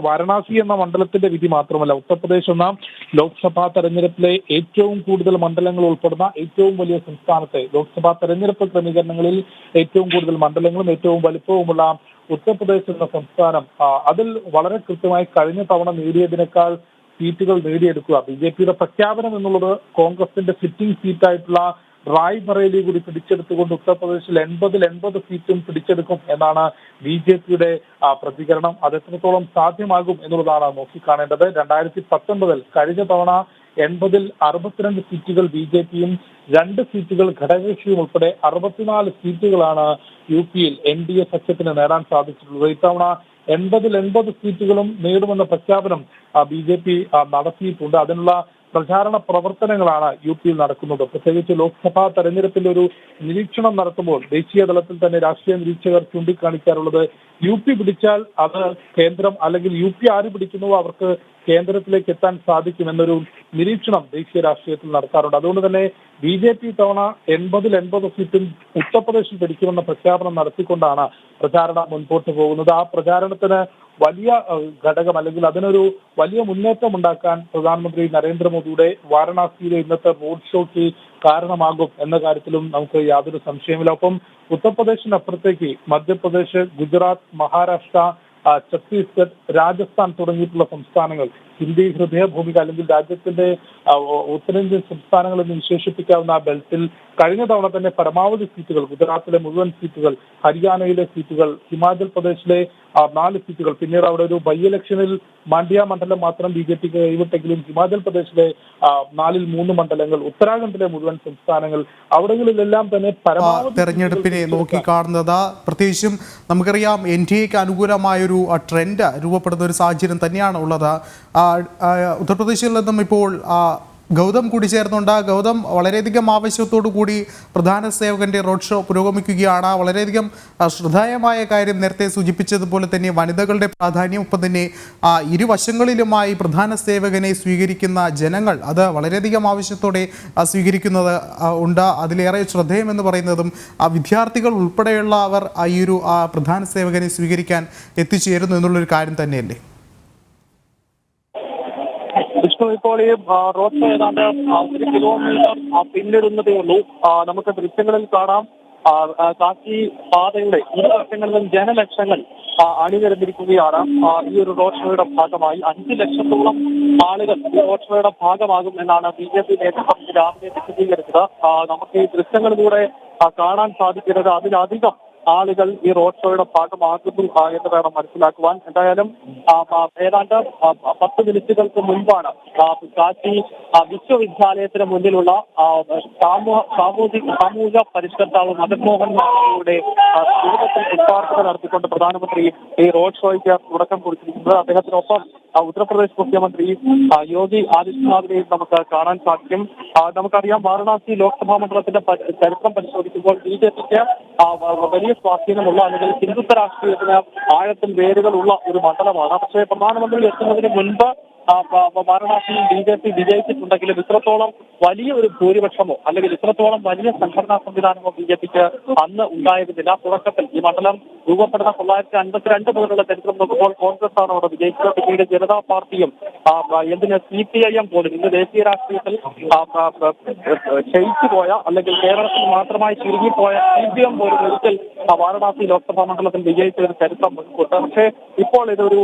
വാരണാസി എന്ന മണ്ഡലത്തിന്റെ വിധി മാത്രമല്ല, ഉത്തർപ്രദേശ് എന്ന ലോക്സഭാ തെരഞ്ഞെടുപ്പിലെ ഏറ്റവും കൂടുതൽ മണ്ഡലങ്ങൾ ഉൾപ്പെടുന്ന ഏറ്റവും വലിയ സംസ്ഥാനത്തെ ലോക്സഭാ തെരഞ്ഞെടുപ്പ് ക്രമീകരണങ്ങളിൽ ഏറ്റവും കൂടുതൽ മണ്ഡലങ്ങളും ഏറ്റവും വലിപ്പവുമുള്ള ഉത്തർപ്രദേശ് എന്ന സംസ്ഥാനം അതിൽ വളരെ കൃത്യമായി കഴിഞ്ഞ തവണ നേടിയതിനേക്കാൾ സീറ്റുകൾ നേടിയെടുക്കുക. ബി.ജെ.പിയുടെ പ്രഖ്യാപനം എന്നുള്ളത് കോൺഗ്രസിന്റെ സിറ്റിംഗ് സീറ്റായിട്ടുള്ള റായ്ബറേലി കൂടി പിടിച്ചെടുത്തുകൊണ്ട് ഉത്തർപ്രദേശിൽ 80 സീറ്റും പിടിച്ചെടുക്കും എന്നാണ് ബി.ജെ.പിയുടെ പ്രതികരണം. അത് എത്രത്തോളം സാധ്യമാകും എന്നുള്ളതാണ് നോക്കിക്കാണേണ്ടത്. 2019 കഴിഞ്ഞ തവണ 80-ൽ 62 സീറ്റുകൾ ബി.ജെ.പിയും 2 സീറ്റുകൾ ഘടകകക്ഷിയും ഉൾപ്പെടെ 64 സീറ്റുകളാണ് യു.പിയിൽ എൻ.ഡി.എ സഖ്യത്തിന് നേടാൻ സാധിച്ചിട്ടുള്ളത്. ഇത്തവണ 80 സീറ്റുകളും നേടുമെന്ന പ്രഖ്യാപനം ബി.ജെ.പി നടത്തിയിട്ടുണ്ട്. അതിനുള്ള പ്രചാരണ പ്രവർത്തനങ്ങളാണ് യു.പിയിൽ നടക്കുന്നത്. പ്രത്യേകിച്ച് ലോക്സഭാ തെരഞ്ഞെടുപ്പിന്റെ ഒരു നിരീക്ഷണം നടത്തുമ്പോൾ ദേശീയ തലത്തിൽ തന്നെ രാഷ്ട്രീയ നിരീക്ഷകർ ചൂണ്ടിക്കാണിക്കാറുള്ളത് യു.പി പിടിച്ചാൽ അത് കേന്ദ്രം, അല്ലെങ്കിൽ യു.പി ആര് പിടിക്കുന്നുവോ അവർക്ക് കേന്ദ്രത്തിലേക്ക് എത്താൻ സാധിക്കുമെന്നൊരു നിരീക്ഷണം ദേശീയ രാഷ്ട്രീയത്തിൽ നടത്താറുണ്ട്. അതുകൊണ്ട് തന്നെ ബി.ജെ.പി തവണ 80 സീറ്റും ഉത്തർപ്രദേശിൽ പിടിക്കുമെന്ന പ്രഖ്യാപനം നടത്തിക്കൊണ്ടാണ് പ്രചാരണം മുൻപോട്ട് പോകുന്നത്. ആ പ്രചാരണത്തിന് വലിയ ഘടകം, അല്ലെങ്കിൽ അതിനൊരു വലിയ മുന്നേറ്റം ഉണ്ടാക്കാൻ പ്രധാനമന്ത്രി നരേന്ദ്രമോദിയുടെ വാരണാസിയിലെ ഇന്നത്തെ റോഡ് ഷോയ്ക്ക് കാരണമാകും എന്ന കാര്യത്തിലും നമുക്ക് യാതൊരു സംശയമില്ല. ഒപ്പം ഉത്തർപ്രദേശിനപ്പുറത്തേക്ക് മധ്യപ്രദേശ്, ഗുജറാത്ത്, മഹാരാഷ്ട്ര, ഛത്തീസ്ഗഡ്, രാജസ്ഥാൻ തുടങ്ങിയിട്ടുള്ള സംസ്ഥാനങ്ങൾ ഹിന്ദി ഹൃദയഭൂമിക, അല്ലെങ്കിൽ രാജ്യത്തിന്റെ ഉത്തരേന്ത്യൻ സംസ്ഥാനങ്ങൾ എന്ന് വിശേഷിപ്പിക്കാവുന്ന ആ ബെൽറ്റിൽ കഴിഞ്ഞ തവണ തന്നെ പരമാവധി സീറ്റുകൾ, ഗുജറാത്തിലെ മുഴുവൻ സീറ്റുകൾ, ഹരിയാനയിലെ സീറ്റുകൾ, ഹിമാചൽ പ്രദേശിലെ 4 സീറ്റുകൾ, പിന്നീട് അവിടെ ഒരു ബൈ ഇലക്ഷനിൽ മാണ്ഡ്യ മണ്ഡലം മാത്രം ബി.ജെ.പിക്ക് കൈവിട്ടെങ്കിലും ഹിമാചൽ പ്രദേശിലെ 4-ൽ 3 മണ്ഡലങ്ങൾ, ഉത്തരാഖണ്ഡിലെ മുഴുവൻ സംസ്ഥാനങ്ങൾ, അവിടങ്ങളിലെല്ലാം തന്നെ പരമാവധി തെരഞ്ഞെടുപ്പിനെ നോക്കിക്കാണുന്നത്. പ്രത്യേകിച്ചും നമുക്കറിയാം എൻ.ഡി.എക്ക് അനുകൂലമായൊരു ട്രെൻഡ് രൂപപ്പെടുന്ന ഒരു സാഹചര്യം തന്നെയാണ് ഉള്ളത്. ഉത്തർപ്രദേശിൽ നിന്നും ഇപ്പോൾ ഗൗതം കൂടി ചേർന്നുണ്ട്. ഗൗതം, വളരെയധികം ആവശ്യത്തോടു കൂടി പ്രധാന സേവകന്റെ റോഡ് ഷോ പുരോഗമിക്കുകയാണ്. വളരെയധികം ശ്രദ്ധേയമായ കാര്യം നേരത്തെ സൂചിപ്പിച്ചതുപോലെ തന്നെ വനിതകളുടെ പ്രാധാന്യം, ഒപ്പം തന്നെ ഇരുവശങ്ങളിലുമായി പ്രധാന സേവകനെ സ്വീകരിക്കുന്ന ജനങ്ങൾ അത് വളരെയധികം ആവശ്യത്തോടെ സ്വീകരിക്കുന്നത് ഉണ്ട്. അതിലേറെ ശ്രദ്ധേയമെന്ന് പറയുന്നതും വിദ്യാർത്ഥികൾ ഉൾപ്പെടെയുള്ളവർ ഈ ഒരു പ്രധാന സേവകനെ സ്വീകരിക്കാൻ എത്തിച്ചേരുന്നു എന്നുള്ളൊരു കാര്യം തന്നെയല്ലേ? ഇപ്പോൾ ഈ റോഡ് ഷോ ഏതാണ്ട് 1 കിലോമീറ്റർ പിന്നിടുന്നതേ ഉള്ളൂ. നമുക്ക് ദൃശ്യങ്ങളിൽ കാണാം കാശി പാതയുടെ ഇരുവശങ്ങളിലും ജനലക്ഷങ്ങൾ അണിനിരന്നിരിക്കുകയാണ്. ഈ ഒരു റോഡ് ഷോയുടെ ഭാഗമായി 5 ലക്ഷത്തോളം ആളുകൾ ഈ റോഡ് ഷോയുടെ ഭാഗമാകും എന്നാണ് ബി.ജെ.പി നേതൃത്വം രാവിലെ വിശദീകരിച്ചത്. നമുക്ക് ഈ ദൃശ്യങ്ങളിലൂടെ കാണാൻ സാധിക്കുന്നത് അതിലധികം ആളുകൾ ഈ റോഡ് ഷോയുടെ ഭാഗമാകുന്നു എന്ന് വേണം മനസ്സിലാക്കുവാൻ. എന്തായാലും ഏതാണ്ട് 10 മിനിറ്റുകൾക്ക് മുൻപാണ് കാശി വിശ്വവിദ്യാലയത്തിന് മുന്നിലുള്ള സാമൂഹിക പരിഷ്കർത്താവ് മദൻ മോഹൻ മാളവിയുടെ കുടുംബത്തിൽ പുഷ്പാർച്ചന നടത്തിക്കൊണ്ട് പ്രധാനമന്ത്രി ഈ റോഡ് ഷോയ്ക്ക് തുടക്കം കുറിച്ചിരിക്കുന്നത്. അദ്ദേഹത്തിനൊപ്പം ഉത്തർപ്രദേശ് മുഖ്യമന്ത്രി യോഗി ആദിത്യനാഥിനെയും നമുക്ക് കാണാൻ സാധിക്കും. നമുക്കറിയാം വാരണാസി ലോക്സഭാ മണ്ഡലത്തിന്റെ ചരിത്രം പരിശോധിക്കുമ്പോൾ ബി.ജെ.പിക്ക് വലിയ സ്വാധീനമുള്ള, അല്ലെങ്കിൽ ഹിന്ദുത്വ രാഷ്ട്രീയത്തിന് ആഴത്തിൽ വേരുകളുള്ള ഒരു മണ്ഡലമാണ്. പക്ഷേ പ്രധാനമന്ത്രി എത്തുന്നതിന് മുൻപ് വാരണാസിയിൽ ബി.ജെ.പി വിജയിച്ചിട്ടുണ്ടെങ്കിലും ഇത്രത്തോളം വലിയ ഒരു ഭൂരിപക്ഷമോ അല്ലെങ്കിൽ ഇത്രത്തോളം വലിയ സംഘടനാ സംവിധാനമോ ബി.ജെ.പിക്ക് അന്ന് ഉണ്ടായിരുന്നില്ല. തുടക്കത്തിൽ ഈ മണ്ഡലം രൂപപ്പെടുന്ന 1952 മുതലുള്ള ചരിത്രം നോക്കുമ്പോൾ കോൺഗ്രസ് ആണ് അവിടെ വിജയിച്ചത്. പിന്നീട് ജനതാ പാർട്ടിയും എന്തിന് CPIM പോലും ഇന്ന് ദേശീയ രാഷ്ട്രീയത്തിൽ ക്ഷയിച്ചുപോയ, അല്ലെങ്കിൽ കേരളത്തിൽ മാത്രമായി ചുരുങ്ങിപ്പോയ CPM പോലും ഒരിക്കൽ വാരണാസി ലോക്സഭാ മണ്ഡലത്തിൽ വിജയിച്ച ഒരു ചരിത്രം മുൻകൂട്ട്. പക്ഷേ ഇപ്പോൾ ഇതൊരു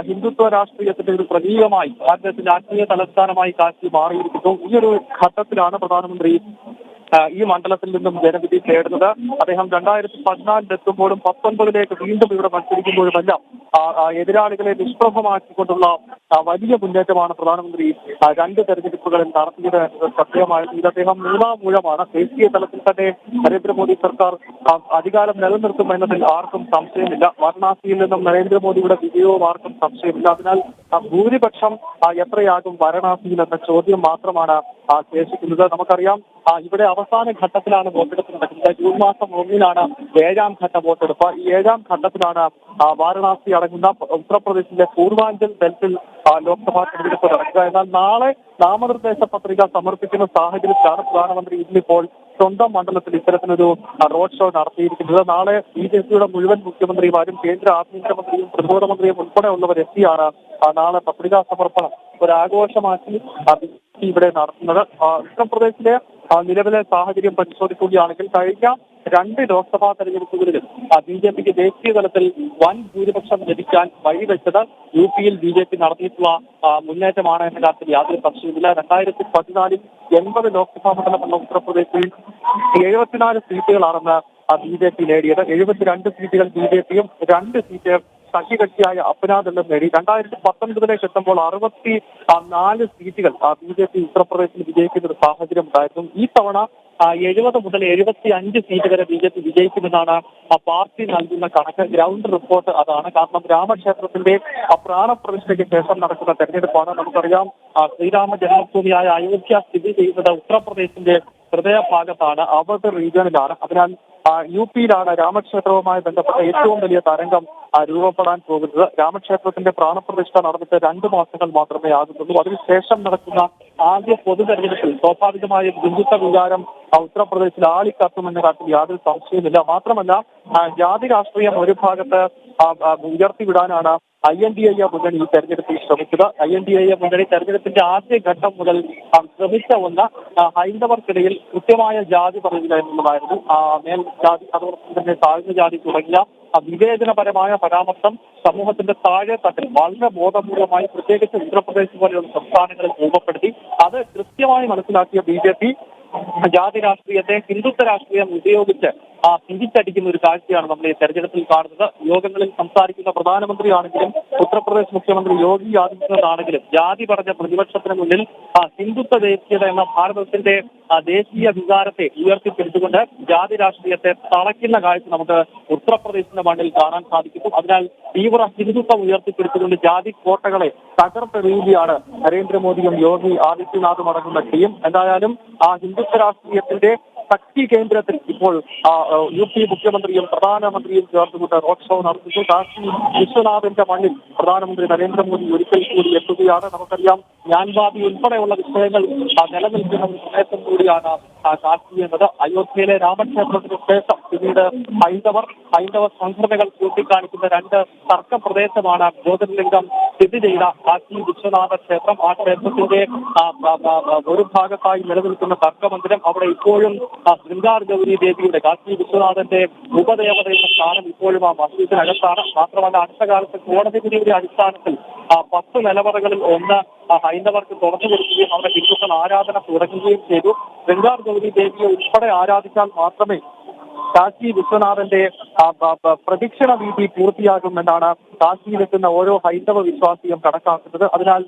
ഹിന്ദുത്വ രാഷ്ട്രീയത്തിന്റെ ഒരു പ്രതീകമായി ഭാരതത്തിന്റെ ആത്മീയ തലസ്ഥാനമായി കാശി മാറിയിരിക്കുന്നു. ഈ ഒരു ഘട്ടത്തിലാണ് പ്രധാനമന്ത്രി ഈ മണ്ഡലത്തിൽ നിന്നും ജനവിധി തേടുന്നത്. അദ്ദേഹം 2014 എത്തുമ്പോഴും 19 വീണ്ടും ഇവിടെ മത്സരിക്കുമ്പോഴുമെല്ലാം എതിരാളികളെ നിഷ്പ്രഭമാക്കിക്കൊണ്ടുള്ള വലിയ മുന്നേറ്റമാണ് പ്രധാനമന്ത്രി 2 തെരഞ്ഞെടുപ്പുകളിൽ നടത്തിയത് സത്യമായത്. ഇത് അദ്ദേഹം 3ാം ഊഴമാണ്. ദേശീയ തലത്തിൽ തന്നെ നരേന്ദ്രമോദി സർക്കാർ അധികാരം നിലനിർത്തും എന്നതിൽ ആർക്കും സംശയമില്ല. വാരണാസിയിൽ നിന്നും നരേന്ദ്രമോദിയുടെ വിജയവും ആർക്കും സംശയമില്ല. അതിനാൽ ഭൂരിപക്ഷം എത്രയാകും വാരണാസിയിൽ എന്ന ചോദ്യം മാത്രമാണ് ശേഷിക്കുന്നത്. നമുക്കറിയാം ഇവിടെ അവസാന ഘട്ടത്തിലാണ് വോട്ടെടുപ്പ് നടക്കുന്നത്. ജൂൺ മാസം 1-നാണ് 7ാം ഘട്ട വോട്ടെടുപ്പ്. ഈ 7ാം ഘട്ടത്തിലാണ് വാരണാസി അടങ്ങുന്ന ഉത്തർപ്രദേശിലെ പൂർവാഞ്ചൽ ബെൽറ്റിൽ ലോക്സഭാ തെരഞ്ഞെടുപ്പ് നടക്കുക. എന്നാൽ നാളെ നാമനിർദ്ദേശ പത്രിക സമർപ്പിക്കുന്ന സാഹചര്യത്തിലാണ് പ്രധാനമന്ത്രി ഇന്നിപ്പോൾ സ്വന്തം മണ്ഡലത്തിൽ ഇത്തരത്തിലൊരു റോഡ് ഷോ നടത്തിയിരിക്കുന്നത്. നാളെ ബിജെപിയുടെ മുഴുവൻ മുഖ്യമന്ത്രിമാരും കേന്ദ്ര ആഭ്യന്തരമന്ത്രിയും പ്രതിരോധ മന്ത്രിയും ഉൾപ്പെടെയുള്ളവർ എത്തിയാണ് നാളെ പത്രികാ സമർപ്പണം ഒരു ആഘോഷമാക്കി ഇവിടെ നടത്തുന്നത്. ഉത്തർപ്രദേശിലെ നിലവിലെ സാഹചര്യം പരിശോധിക്കുകയാണെങ്കിൽ കഴിഞ്ഞ 2 ലോക്സഭാ തെരഞ്ഞെടുപ്പുകളിലും ബിജെപിക്ക് ദേശീയ തലത്തിൽ വൻ ഭൂരിപക്ഷം ലഭിക്കാൻ വഴിവെച്ചത് UP-യിൽ ബിജെപി നടത്തിയിട്ടുള്ള മുന്നേറ്റമാണ് എന്ന കാര്യത്തിൽ യാതൊരു സംശയമില്ല. 2014 80 ലോക്സഭാ മണ്ഡലമുള്ള ഉത്തർപ്രദേശിൽ 74 സീറ്റുകളാണെന്ന് ബിജെപി നേടിയത്. 72 സീറ്റുകൾ ബിജെപിയും 2 സീറ്റ് സഖ്യകക്ഷിയായ അപ്നാദളും നേടി. 2019 എത്തുമ്പോൾ 64 സീറ്റുകൾ ബിജെപി ഉത്തർപ്രദേശിൽ വിജയിക്കുന്ന ഒരു സാഹചര്യം ഉണ്ടായിരുന്നു. ഈ തവണ 70 മുതൽ 75 സീറ്റ് വരെ ബിജെപി വിജയിക്കുമെന്നാണ് പാർട്ടി നൽകുന്ന കണക്ക്. ഗ്രൗണ്ട് റിപ്പോർട്ട് അതാണ്. കാരണം രാമക്ഷേത്രത്തിന്റെ പ്രാണപ്രതിഷ്ഠയ്ക്ക് ശേഷം നടക്കുന്ന തെരഞ്ഞെടുപ്പാണ്. നമുക്കറിയാം ശ്രീരാമ ജന്മഭൂമിയായ അയോധ്യ സ്ഥിതി ചെയ്യുന്നത് ഉത്തർപ്രദേശിന്റെ ഹൃദയഭാഗത്താണ്, അവധ് റീജിയണിലാണ്. അതിനാൽ UP-യിലാണ് രാമക്ഷേത്രവുമായി ബന്ധപ്പെട്ട ഏറ്റവും വലിയ തരംഗം രൂപപ്പെടാൻ പോകുന്നത്. രാമക്ഷേത്രത്തിന്റെ പ്രാണപ്രതിഷ്ഠ നടന്നിട്ട് 2 മാസങ്ങൾ മാത്രമേ ആകുന്നുള്ളൂ. അതിനുശേഷം നടക്കുന്ന ആദ്യ പൊതു തെരഞ്ഞെടുപ്പിൽ സ്വാഭാവികമായും ഹിന്ദുത്വ വികാരം ഉത്തർപ്രദേശിൽ ആളിക്കത്തുമെന്ന കാര്യത്തിൽ യാതൊരു സംശയമില്ല. മാത്രമല്ല ജാതി രാഷ്ട്രീയം ഒരു ഭാഗത്ത് ഉയർത്തിവിടാനാണ് INDA മുന്നണി ഈ തെരഞ്ഞെടുപ്പിൽ ശ്രമിച്ചത്. INDA മുന്നണി തെരഞ്ഞെടുപ്പിന്റെ ആദ്യ ഘട്ടം മുതൽ ശ്രമിച്ച ഒന്ന് ഹൈന്ദവർക്കിടയിൽ കൃത്യമായ ജാതി പറയുക എന്നുള്ളതായിരുന്നു. മേൽജാതി അതോടൊപ്പം തന്നെ താഴ്ന്ന ജാതി തുടങ്ങിയ വിവേചനപരമായ പരാമർശം സമൂഹത്തിന്റെ താഴെ തട്ടിൽ വളരെ ബോധപൂർവമായി പ്രത്യേകിച്ച് ഉത്തർപ്രദേശ് പോലെയുള്ള സംസ്ഥാനങ്ങളിൽ രൂപപ്പെടുത്തി. അത് കൃത്യമായി മനസ്സിലാക്കിയ BJP ജാതി രാഷ്ട്രീയത്തെ ഹിന്ദുത്വ രാഷ്ട്രീയം ഉപയോഗിച്ച് തിരിച്ചടിക്കുന്ന ഒരു കാഴ്ചയാണ് നമ്മൾ ഈ തെരഞ്ഞെടുപ്പിൽ കാണുന്നത്. യോഗങ്ങളിൽ സംസാരിക്കുന്ന പ്രധാനമന്ത്രിയാണെങ്കിലും ഉത്തർപ്രദേശ് മുഖ്യമന്ത്രി യോഗി ആദിത്യനാഥ് ആണെങ്കിലും ജാതി പറഞ്ഞ പ്രതിപക്ഷത്തിന് മുന്നിൽ ഹിന്ദുത്വ ദേശീയത എന്ന ഭാരതത്തിന്റെ ദേശീയ വികാരത്തെ ഉയർത്തിപ്പിടിച്ചുകൊണ്ട് ജാതി രാഷ്ട്രീയത്തെ തളയ്ക്കുന്ന കാഴ്ച നമുക്ക് ഉത്തർപ്രദേശിന്റെ മണ്ണിൽ കാണാൻ സാധിക്കുന്നു. അതിനാൽ തീവ്ര ഹിന്ദുത്വം ഉയർത്തിപ്പിടിച്ചുകൊണ്ട് ജാതി കോട്ടകളെ തകർത്തെറിയുകയാണ് നരേന്ദ്രമോദിയും യോഗി ആദിത്യനാഥും അടങ്ങുന്ന ടീം. എന്തായാലും ഹിന്ദുത്വ രാഷ്ട്രീയത്തിന്റെ ശക്തി കേന്ദ്രത്തിൽ ഇപ്പോൾ UP മുഖ്യമന്ത്രിയും പ്രധാനമന്ത്രിയും ചേർന്നുകൊണ്ട് റോഡ് ഷോ നടത്തുന്നു. കാശി വിശ്വനാഥിന്റെ മണ്ണിൽ പ്രധാനമന്ത്രി നരേന്ദ്രമോദി ഒരിക്കൽ കൂടി എത്തുകയാണ്. നമുക്കറിയാം ജ്ഞാൻവാദി ഉൾപ്പെടെയുള്ള വിഷയങ്ങൾ നിലനിൽക്കുന്ന ഒരു പ്രദേശം കൂടിയാണ് കാശി എന്നത്. അയോധ്യയിലെ രാമക്ഷേത്രത്തിന് ശേഷം പിന്നീട് ഹൈന്ദവ സംഘടനകൾ ചൂണ്ടിക്കാണിക്കുന്ന 2 തർക്ക പ്രദേശമാണ് ജ്യോതിർലിംഗം സ്ഥിതി ചെയ്ത കാശി വിശ്വനാഥ ക്ഷേത്രം. ആ ക്ഷേത്രത്തിന്റെ ഒരു ഭാഗത്തായി നിലനിൽക്കുന്ന തർക്കമന്ദിരം അവിടെ ഇപ്പോഴും ശൃംഗാർ ഗൗരി ദേവിയുടെ കാശി വിശ്വനാഥന്റെ ഉപദേവതയുടെ സ്ഥാനം ഇപ്പോഴും ആ മസ്ജിദിനകത്താണ്. മാത്രമല്ല അടുത്ത കാലത്ത് കോടതി വിധിയുടെ അടിസ്ഥാനത്തിൽ 10 നിലവറകളിൽ ഒന്ന് ഹൈന്ദവർക്ക് തുറന്നു കൊടുക്കുകയും അവിടെ ഹിന്ദുക്കൾ ആരാധന തുടങ്ങുകയും ചെയ്തു. ശൃംഗാർ ഗൗരി ദേവിയെ ഉൾപ്പെടെ ആരാധിച്ചാൽ മാത്രമേ കാശി വിശ്വനാഥന്റെ പ്രദക്ഷിണ വീതി പൂർത്തിയാകുമെന്നാണ് കാശിയിലെത്തുന്ന ഓരോ ഹൈന്ദവ വിശ്വാസിയും കണക്കാക്കുന്നത്. അതിനാൽ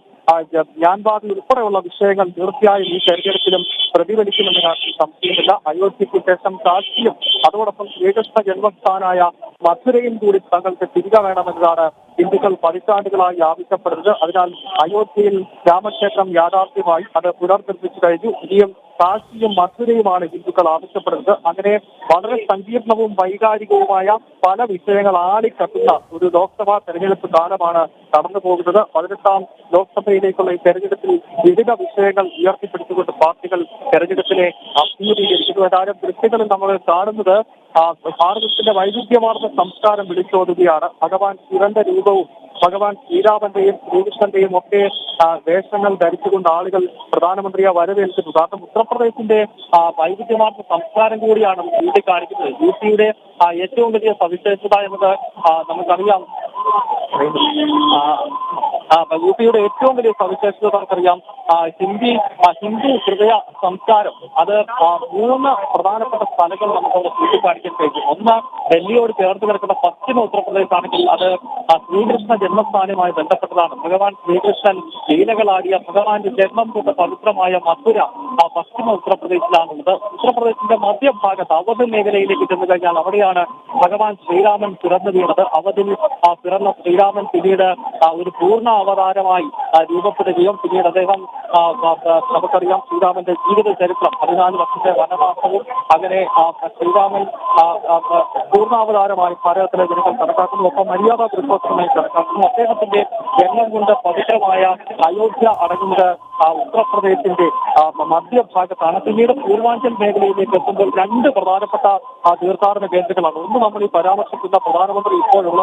ജ്ഞാൻവാദി ഉൾപ്പെടെയുള്ള വിഷയങ്ങൾ തീർച്ചയായും ഈ തെരഞ്ഞെടുപ്പിലും പ്രതിഫലിക്കുമെന്ന് കാര്യത്തിൽ സംശയമില്ല. അയോധ്യയ്ക്ക് ശേഷം കാശിയും അതോടൊപ്പം ശ്രീകൃഷ്ണ ജന്മസ്ഥാനായ മഥുരയും കൂടി തങ്ങൾക്ക് തിരികെ വേണമെന്നതാണ് ഹിന്ദുക്കൾ പതിറ്റാണ്ടുകളായി ആവശ്യപ്പെടുന്നത്. അതിനാൽ അയോധ്യയിൽ രാമക്ഷേത്രം യാഥാർത്ഥ്യമായി അത് പുനർനിർമ്മിച്ചു കഴിഞ്ഞു. ഇനിയും കാശിയും മഥുരയുമാണ് ഹിന്ദുക്കൾ ആവശ്യപ്പെടുന്നത്. അങ്ങനെ വളരെ സങ്കീർണവും വൈകാരികവുമായ പല വിഷയങ്ങൾ ആളിക്കത്തുന്ന ഒരു ലോക്സഭാ തെരഞ്ഞെടുപ്പ് കാലമാണ് കടന്നു പോകുന്നത്. 18ാം ലോക്സഭയിലേക്കുള്ള ഈ തെരഞ്ഞെടുപ്പിൽ വിവിധ വിഷയങ്ങൾ ഉയർത്തിപ്പിടിച്ചുകൊണ്ട് പാർട്ടികൾ തെരഞ്ഞെടുപ്പിനെ അഭിമുഖീകരിക്കുന്നു. ഏതാനും ദൃശ്യങ്ങളിൽ നമ്മൾ കാണുന്നത് ഭാരതത്തിന്റെ വൈവിധ്യമാർന്ന സംസ്കാരം വിളിച്ചോതുകയാണ്. ഭഗവാൻ ശിവന്റെ രൂപവും ഭഗവാൻ ശ്രീരാമന്റെയും ശ്രീകൃഷ്ണന്റെയും ഒക്കെ വേഷങ്ങൾ ധരിച്ചുകൊണ്ട് ആളുകൾ പ്രധാനമന്ത്രിയെ വരവേൽക്കുന്നു. കാരണം ഉത്തർപ്രദേശിന്റെ വൈവിധ്യമാർന്ന സംസ്കാരം കൂടിയാണ് ചൂണ്ടിക്കാണിക്കുന്നത്. UP-യുടെ ഏറ്റവും വലിയ സവിശേഷത എന്നത് നമുക്കറിയാം. UP-യുടെ ഏറ്റവും വലിയ സവിശേഷത നമുക്കറിയാം ഹിന്ദു ഹൃദയ സംസ്കാരം. അത് 3 പ്രധാനപ്പെട്ട സ്ഥലങ്ങൾ നമുക്കവിടെ ചൂണ്ടിക്കാണിക്കാൻ കഴിയും. ഒന്ന് ഡൽഹിയോട് ചേർത്ത് കിടക്കുന്ന പശ്ചിമ ഉത്തർപ്രദേശ് ആണെങ്കിൽ അത് ശ്രീകൃഷ്ണ ജന്മസ്ഥാനവുമായി ബന്ധപ്പെട്ടതാണ്. ഭഗവാൻ ശ്രീകൃഷ്ണൻ ലീലകളാടിയ ഭഗവാന്റെ ജന്മം കൊണ്ട് പവിത്രമായ മഥുര പശ്ചിമ ഉത്തർപ്രദേശിലാണുള്ളത്. ഉത്തർപ്രദേശിന്റെ മധ്യഭാഗത്ത് അവധ് മേഖലയിലേക്ക് ചെന്നു കഴിഞ്ഞാൽ അവിടെയാണ് ഭഗവാൻ ശ്രീരാമൻ പിറന്നു വീണത്. അവധിൽ പിറന്ന ശ്രീരാമൻ പിന്നീട് ഒരു പൂർണ്ണ അവതാരമായി രൂപപ്പെടുകയും പിന്നീട് അദ്ദേഹം നമുക്കറിയാം ശ്രീരാമന്റെ ജീവിത ചരിത്രം 14 വർഷത്തെ വനവാസവും അങ്ങനെ ശ്രീരാമൻ പൂർണ്ണാവതാരമായി ഭാരതത്തിലെ ജനങ്ങൾ കണക്കാക്കുന്നു. ഒപ്പം മര്യാദ പുരുഷോത്തമമായി കണക്കാക്കുന്നു. അദ്ദേഹത്തിന്റെ ജന്മം കൊണ്ട് പവിത്രമായ അയോധ്യ അടങ്ങുന്നത് ഉത്തർപ്രദേശിന്റെ മധ്യഭാഗത്താണ്. പിന്നീട് പൂർവാഞ്ചൽ മേഖലയിലേക്ക് എത്തുമ്പോൾ 2 പ്രധാനപ്പെട്ട തീർത്ഥാടന കേന്ദ്രങ്ങളാണ്. ഒന്ന് നമ്മൾ ഈ പരാമർശിക്കുന്ന പ്രധാനമന്ത്രി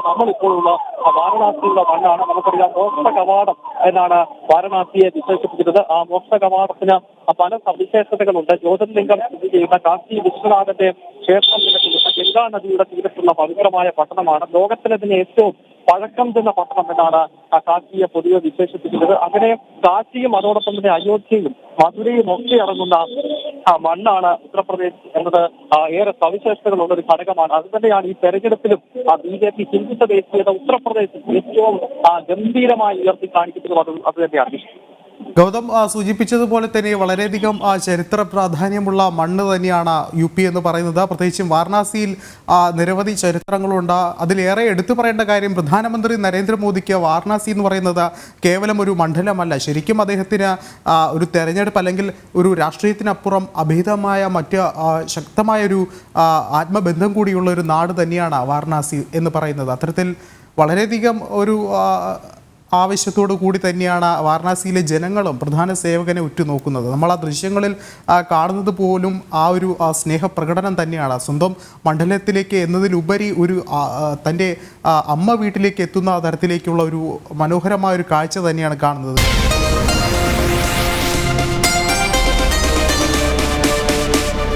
നമ്മളിപ്പോഴുള്ള വാരണാസിയുടെ മണ്ണാണ്. നമുക്കറിയാം മോക്ഷ കവാടം എന്നാണ് വാരണാസിയെ വിശേഷിപ്പിക്കുന്നത്. ആ മോക്ഷ കവാടത്തിന് പല സവിശേഷതകളുണ്ട്. ജ്യോതിർലിംഗം സ്ഥിതി ചെയ്യുന്ന കാശി വിശ്വനാഥന്റെ ക്ഷേത്രം നിലനിൽക്കുന്ന ഗംഗാ നദിയുടെ തീരത്തുള്ള പവിത്രമായ പട്ടണമാണ്. ലോകത്തിലെ തന്നെ ഏറ്റവും പഴക്കം ചെന്ന പട്ടണം എന്നാണ് കാശിയെ പൊതുവെ വിശേഷിപ്പിക്കുന്നത്. അങ്ങനെ കാശിയും അതോടൊപ്പം തന്നെ അയോധ്യയും മധുരയും ഒക്കെ അടങ്ങുന്ന മണ്ണാണ് ഉത്തർപ്രദേശ് എന്നത് ഏറെ സവിശേഷതകളുള്ള ഒരു ഘടകമാണ്. അതുതന്നെയാണ് ഈ തെരഞ്ഞെടുപ്പിലും BJP ഹിന്ദുത്വ ദേശീയത ഉത്തർപ്രദേശിൽ ഏറ്റവും ഗംഭീരമായി ഉയർത്തി കാണിക്കുന്നത് അത് തന്നെയാണ്. ഗൗതം സൂചിപ്പിച്ചതുപോലെ തന്നെ വളരെയധികം ചരിത്ര പ്രാധാന്യമുള്ള മണ്ണ് തന്നെയാണ് UP എന്ന് പറയുന്നത്. പ്രത്യേകിച്ചും വാരണാസിയിൽ നിരവധി ചരിത്രങ്ങളുണ്ട്. അതിലേറെ എടുത്തു പറയേണ്ട കാര്യം പ്രധാനമന്ത്രി നരേന്ദ്രമോദിക്ക് വാരണാസി എന്ന് പറയുന്നത് കേവലം ഒരു മണ്ഡലമല്ല. ശരിക്കും അദ്ദേഹത്തിന് ഒരു തെരഞ്ഞെടുപ്പ് അല്ലെങ്കിൽ ഒരു രാഷ്ട്രീയത്തിനപ്പുറം അഭേദമായ മറ്റ് ശക്തമായൊരു ആത്മബന്ധം കൂടിയുള്ള ഒരു നാട് തന്നെയാണ് വാരണാസി എന്ന് പറയുന്നത്. അത്തരത്തിൽ വളരെയധികം ഒരു ആവശ്യത്തോടു കൂടി തന്നെയാണ് വാരണാസിയിലെ ജനങ്ങളും പ്രധാന സേവകനെ ഉറ്റുനോക്കുന്നത്. നമ്മൾ ആ ദൃശ്യങ്ങളിൽ കാണുന്നത് പോലും ആ ഒരു സ്നേഹപ്രകടനം തന്നെയാണ്. സ്വന്തം മണ്ഡലത്തിലേക്ക് എന്നതിലുപരി ഒരു തൻ്റെ അമ്മ വീട്ടിലേക്ക് എത്തുന്ന തരത്തിലേക്കുള്ള ഒരു മനോഹരമായ ഒരു കാഴ്ച തന്നെയാണ് കാണുന്നത്.